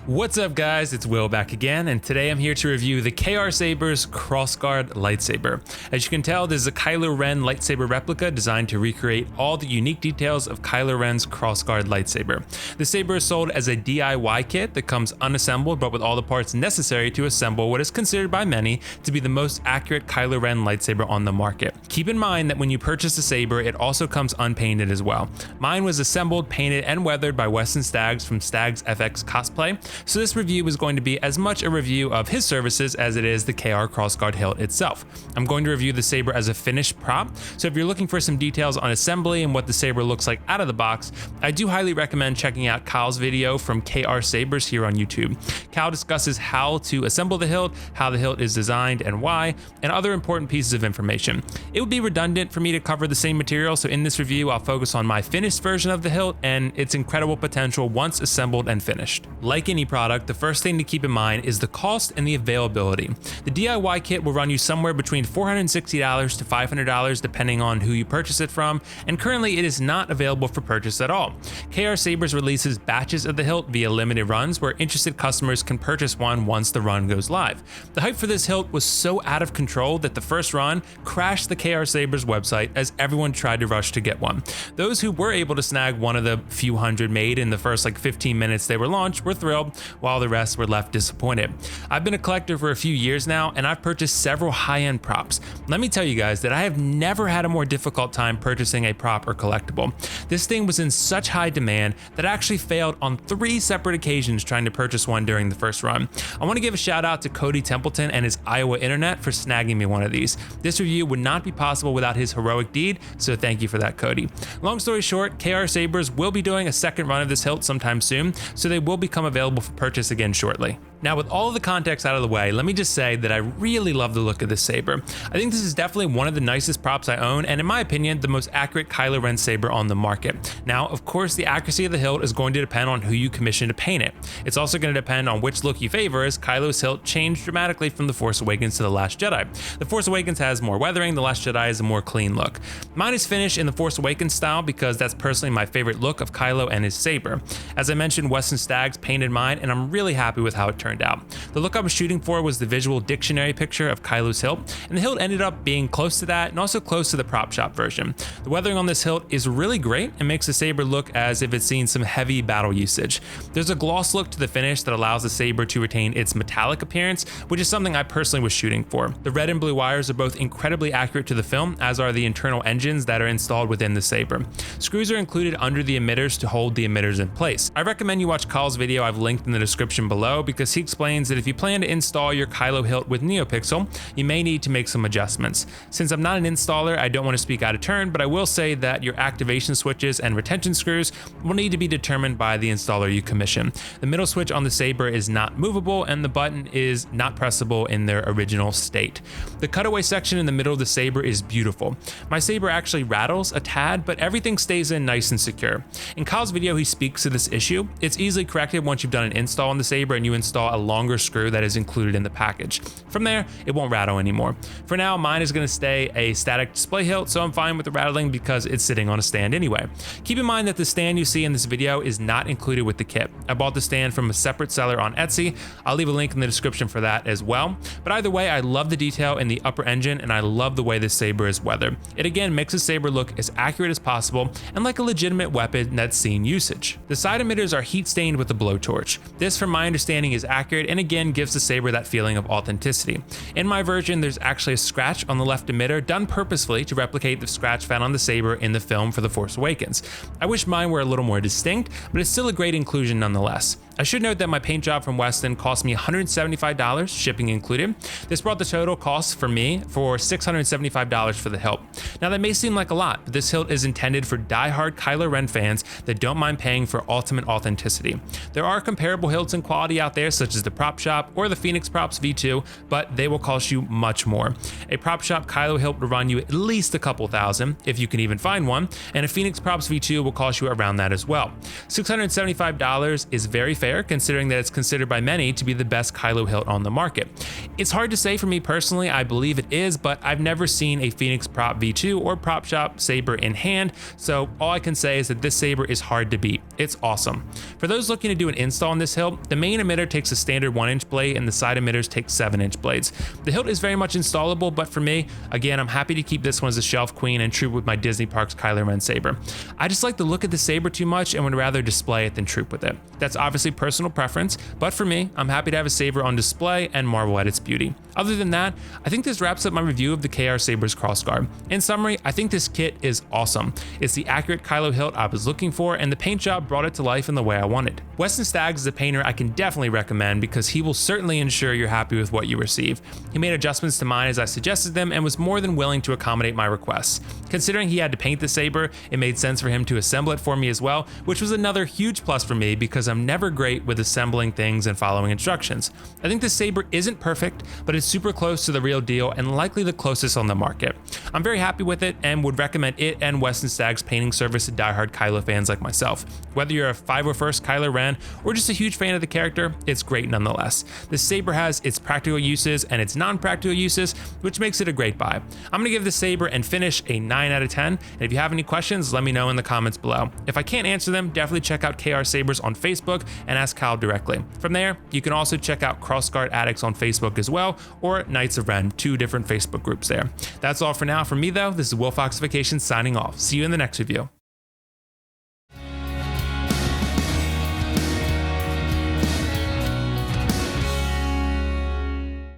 What's up guys, it's Will back again, and today I'm here to review the Sabers Krossguard lightsaber. As you can tell, this is a Kylo Ren Lightsaber Replica designed to recreate all the unique details of Kylo Ren's Krossguard lightsaber. The saber is sold as a DIY kit that comes unassembled but with all the parts necessary to assemble what is considered by many to be the most accurate Kylo Ren lightsaber on the market. Keep in mind that when you purchase the saber, it also comes unpainted as well. Mine was assembled, painted, and weathered by Weston Staggs from Staggs FX Cosplay. So this review is going to be as much a review of his services as it is the KR Krossguard hilt itself. I'm going to review the saber as a finished prop, so if you're looking for some details on assembly and what the saber looks like out of the box, I do highly recommend checking out Kyle's video from KR Sabers here on YouTube. Kyle discusses how to assemble the hilt, how the hilt is designed and why, and other important pieces of information. It would be redundant for me to cover the same material, so in this review I'll focus on my finished version of the hilt and its incredible potential once assembled and finished. Like any product, the first thing to keep in mind is the cost and the availability. The DIY kit will run you somewhere between $460 to $500 depending on who you purchase it from, and currently it is not available for purchase at all. KR Sabers releases batches of the hilt via limited runs where interested customers can purchase one once the run goes live. The hype for this hilt was so out of control that the first run crashed the KR Sabers website as everyone tried to rush to get one. Those who were able to snag one of the few hundred made in the first 15 minutes they were launched were thrilled, while the rest were left disappointed. I've been a collector for a few years now, and I've purchased several high-end props. Let me tell you guys that I have never had a more difficult time purchasing a prop or collectible. This thing was in such high demand that I actually failed on 3 separate occasions trying to purchase one during the first run. I want to give a shout out to Cody Templeton and his Iowa internet for snagging me one of these. This review would not be possible without his heroic deed, so thank you for that, Cody. Long story short, KR Sabers will be doing a second run of this hilt sometime soon, so they will become available for purchase again shortly. Now, with all of the context out of the way, let me just say that I really love the look of this saber. I think this is definitely one of the nicest props I own, and in my opinion, the most accurate Kylo Ren saber on the market. Now, of course, the accuracy of the hilt is going to depend on who you commission to paint it. It's also going to depend on which look you favor, as Kylo's hilt changed dramatically from The Force Awakens to The Last Jedi. The Force Awakens has more weathering, The Last Jedi is a more clean look. Mine is finished in The Force Awakens style because that's personally my favorite look of Kylo and his saber. As I mentioned, Weston Staggs painted mine, and I'm really happy with how it turned out. The look I was shooting for was the visual dictionary picture of Kylo's hilt, and the hilt ended up being close to that and also close to the prop shop version. The weathering on this hilt is really great and makes the saber look as if it's seen some heavy battle usage. There's a gloss look to the finish that allows the saber to retain its metallic appearance, which is something I personally was shooting for. The red and blue wires are both incredibly accurate to the film, as are the internal engines that are installed within the saber. Screws are included under the emitters to hold the emitters in place. I recommend you watch Kyle's video I've linked in the description below, because he explains that if you plan to install your Kylo hilt with NeoPixel, you may need to make some adjustments. Since I'm not an installer, I don't want to speak out of turn, but I will say that your activation switches and retention screws will need to be determined by the installer you commission. The middle switch on the saber is not movable, and the button is not pressable in their original state. The cutaway section in the middle of the saber is beautiful. My saber actually rattles a tad, but everything stays in nice and secure. In Kyle's video, he speaks to this issue. It's easily corrected once you've done an install on the saber and you install a longer screw that is included in the package. From there, it won't rattle anymore. For now, mine is going to stay a static display hilt, so I'm fine with the rattling because it's sitting on a stand anyway. Keep in mind that the stand you see in this video is not included with the kit. I bought the stand from a separate seller on Etsy. I'll leave a link in the description for that as well. But either way, I love the detail in the upper engine, and I love the way this saber is weathered. It again makes the saber look as accurate as possible and like a legitimate weapon that's seen usage. The side emitters are heat stained with a blowtorch. This, from my understanding, is accurate and again gives the saber that feeling of authenticity. In my version, there's actually a scratch on the left emitter done purposefully to replicate the scratch found on the saber in the film for The Force Awakens. I wish mine were a little more distinct, but it's still a great inclusion nonetheless. I should note that my paint job from Weston cost me $175, shipping included. This brought the total cost for me for $675 for the hilt. Now that may seem like a lot, but this hilt is intended for die-hard Kylo Ren fans that don't mind paying for ultimate authenticity. There are comparable hilts in quality out there, such as the Prop Shop or the Phoenix Props V2, but they will cost you much more. A Prop Shop Kylo hilt will run you at least a couple thousand, if you can even find one, and a Phoenix Props V2 will cost you around that as well. $675 is very fair fair considering that it's considered by many to be the best Kylo hilt on the market. It's hard to say for me personally, I believe it is, but I've never seen a Phoenix Prop V2 or Prop Shop saber in hand, so all I can say is that this saber is hard to beat. It's awesome. For those looking to do an install on this hilt, the main emitter takes a standard 1-inch blade and the side emitters take 7-inch blades. The hilt is very much installable, but for me, again, I'm happy to keep this one as a shelf queen and troop with my Disney Parks Kylo Ren saber. I just like the look of the saber too much and would rather display it than troop with it. That's obviously personal preference, but for me, I'm happy to have a saber on display and marvel at its beauty. Other than that, I think this wraps up my review of the Sabers Krossguard. In summary, I think this kit is awesome. It's the accurate Kylo hilt I was looking for, and the paint job brought it to life in the way I wanted. Weston Staggs is a painter I can definitely recommend because he will certainly ensure you're happy with what you receive. He made adjustments to mine as I suggested them and was more than willing to accommodate my requests. Considering he had to paint the saber, it made sense for him to assemble it for me as well, which was another huge plus for me because I'm never great with assembling things and following instructions. I think this saber isn't perfect, but it's super close to the real deal and likely the closest on the market. I'm very happy with it and would recommend it and Weston Staggs painting service to diehard Kylo fans like myself. Whether you're a 501st Kylo Ren or just a huge fan of the character, it's great nonetheless. This saber has its practical uses and its non-practical uses, which makes it a great buy. I'm gonna give this saber and finish a 9 out of 10, and if you have any questions, let me know in the comments below. If I can't answer them, definitely check out KR Sabers on Facebook and ask Kyle directly. From there, you can also check out Krossguard Addicts on Facebook as well, or Knights of Ren, 2 different Facebook groups there. That's all for now from me though. This is WillFoxification signing off. See you in the next review.